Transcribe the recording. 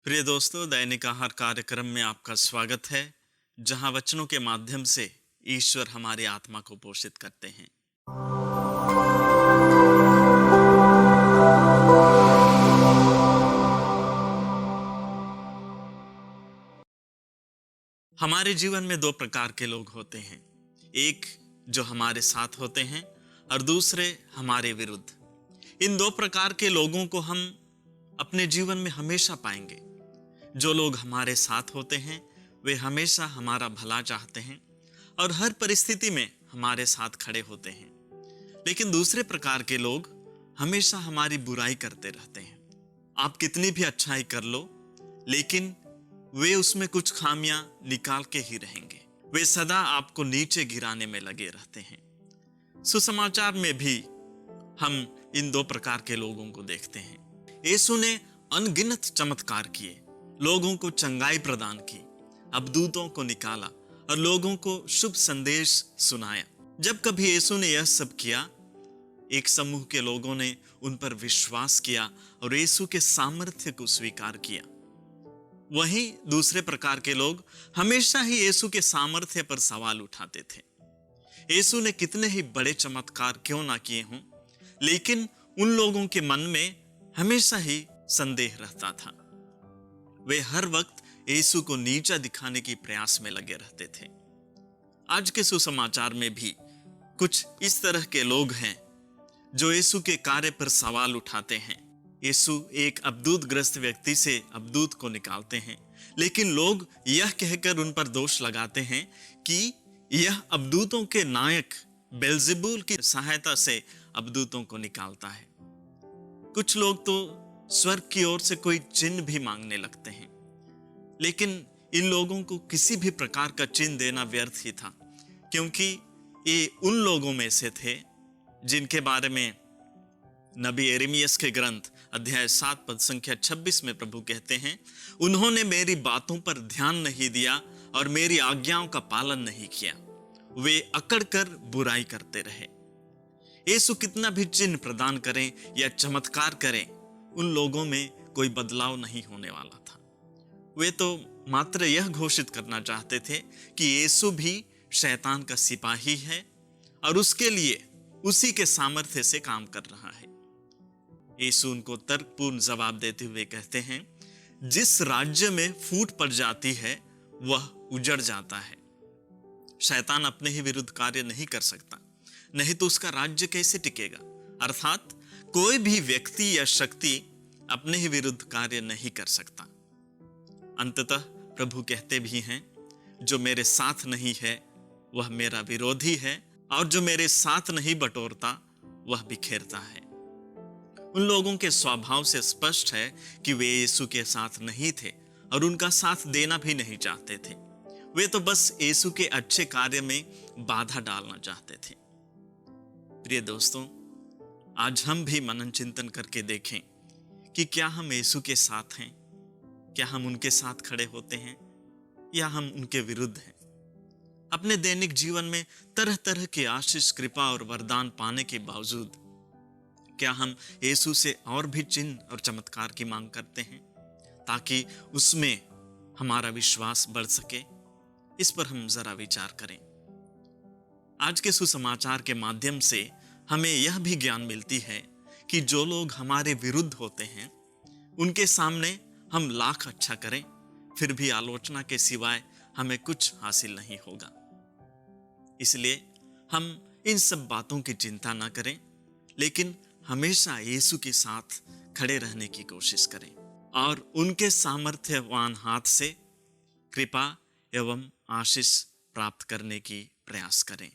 प्रिय दोस्तों, दैनिक आहार कार्यक्रम में आपका स्वागत है, जहां वचनों के माध्यम से ईश्वर हमारी आत्मा को पोषित करते हैं। हमारे जीवन में दो प्रकार के लोग होते हैं। एक जो हमारे साथ होते हैं और दूसरे हमारे विरुद्ध। इन दो प्रकार के लोगों को हम अपने जीवन में हमेशा पाएंगे। जो लोग हमारे साथ होते हैं वे हमेशा हमारा भला चाहते हैं और हर परिस्थिति में हमारे साथ खड़े होते हैं। लेकिन दूसरे प्रकार के लोग हमेशा हमारी बुराई करते रहते हैं। आप कितनी भी अच्छाई कर लो, लेकिन वे उसमें कुछ खामियां निकाल के ही रहेंगे। वे सदा आपको नीचे गिराने में लगे रहते हैं। सुसमाचार में भी हम इन दो प्रकार के लोगों को देखते हैं। यीशु ने अनगिनत चमत्कार किए, लोगों को चंगाई प्रदान की, अबदूतों को निकाला और लोगों को शुभ संदेश सुनाया। जब कभी यीशु ने यह सब किया, एक समूह के लोगों ने उन पर विश्वास किया और यीशु के सामर्थ्य को स्वीकार किया। वहीं दूसरे प्रकार के लोग हमेशा ही यीशु के सामर्थ्य पर सवाल उठाते थे। यीशु ने कितने ही बड़े चमत्कार क्यों ना किए हों, लेकिन उन लोगों के मन में हमेशा ही संदेह रहता था। वे हर वक्त यीशु को नीचा दिखाने की प्रयास में लगे रहते थे। आज के सुसमाचार में भी कुछ इस तरह के लोग हैं जो यीशु के कार्य पर सवाल उठाते हैं। यीशु एक अबदूत ग्रस्त व्यक्ति से अबदूत को निकालते हैं, लेकिन लोग यह कहकर उन पर दोष लगाते हैं कि यह अबदूतों के नायक बेल्ज़ेबूल की सहायता से अबदूतों को निकालता है। कुछ लोग तो स्वर्ग की ओर से कोई चिन्ह भी मांगने लगते हैं, लेकिन इन लोगों को किसी भी प्रकार का चिन्ह देना व्यर्थ ही था, क्योंकि ये उन लोगों में से थे जिनके बारे में नबी यिर्मयाह के ग्रंथ अध्याय 7 पद संख्या 26 में प्रभु कहते हैं, उन्होंने मेरी बातों पर ध्यान नहीं दिया और मेरी आज्ञाओं का पालन नहीं किया। वे अकड़ कर बुराई करते रहे। यीशु कितना भी चिन्ह प्रदान करें या चमत्कार करें, उन लोगों में कोई बदलाव नहीं होने वाला था। वे तो मात्र यह घोषित करना चाहते थे कि यीशु भी शैतान का सिपाही है और उसके लिए उसी के सामर्थ्य से काम कर रहा है। यीशु उनको तर्कपूर्ण जवाब देते हुए कहते हैं, जिस राज्य में फूट पड़ जाती है वह उजड़ जाता है। शैतान अपने ही विरुद्ध कार्य नहीं कर सकता, नहीं तो उसका राज्य कैसे टिकेगा। अर्थात कोई भी व्यक्ति या शक्ति अपने ही विरुद्ध कार्य नहीं कर सकता। अंततः प्रभु कहते भी हैं, जो मेरे साथ नहीं है वह मेरा विरोधी है और जो मेरे साथ नहीं बटोरता वह बिखेरता है। उन लोगों के स्वभाव से स्पष्ट है कि वे यीशु के साथ नहीं थे और उनका साथ देना भी नहीं चाहते थे। वे तो बस यीशु के अच्छे कार्य में बाधा डालना चाहते थे। प्रिय दोस्तों, आज हम भी मनन चिंतन करके देखें कि क्या हम यीशु के साथ हैं, क्या हम उनके साथ खड़े होते हैं या हम उनके विरुद्ध हैं। अपने दैनिक जीवन में तरह तरह की आशीष, कृपा और वरदान पाने के बावजूद क्या हम यीशु से और भी चिन्ह और चमत्कार की मांग करते हैं, ताकि उसमें हमारा विश्वास बढ़ सके। इस पर हम जरा विचार करें। आज के सुसमाचार के माध्यम से हमें यह भी ज्ञान मिलती है कि जो लोग हमारे विरुद्ध होते हैं उनके सामने हम लाख अच्छा करें, फिर भी आलोचना के सिवाय हमें कुछ हासिल नहीं होगा। इसलिए हम इन सब बातों की चिंता ना करें, लेकिन हमेशा यीशु के साथ खड़े रहने की कोशिश करें और उनके सामर्थ्यवान हाथ से कृपा एवं आशीष प्राप्त करने की प्रयास करें।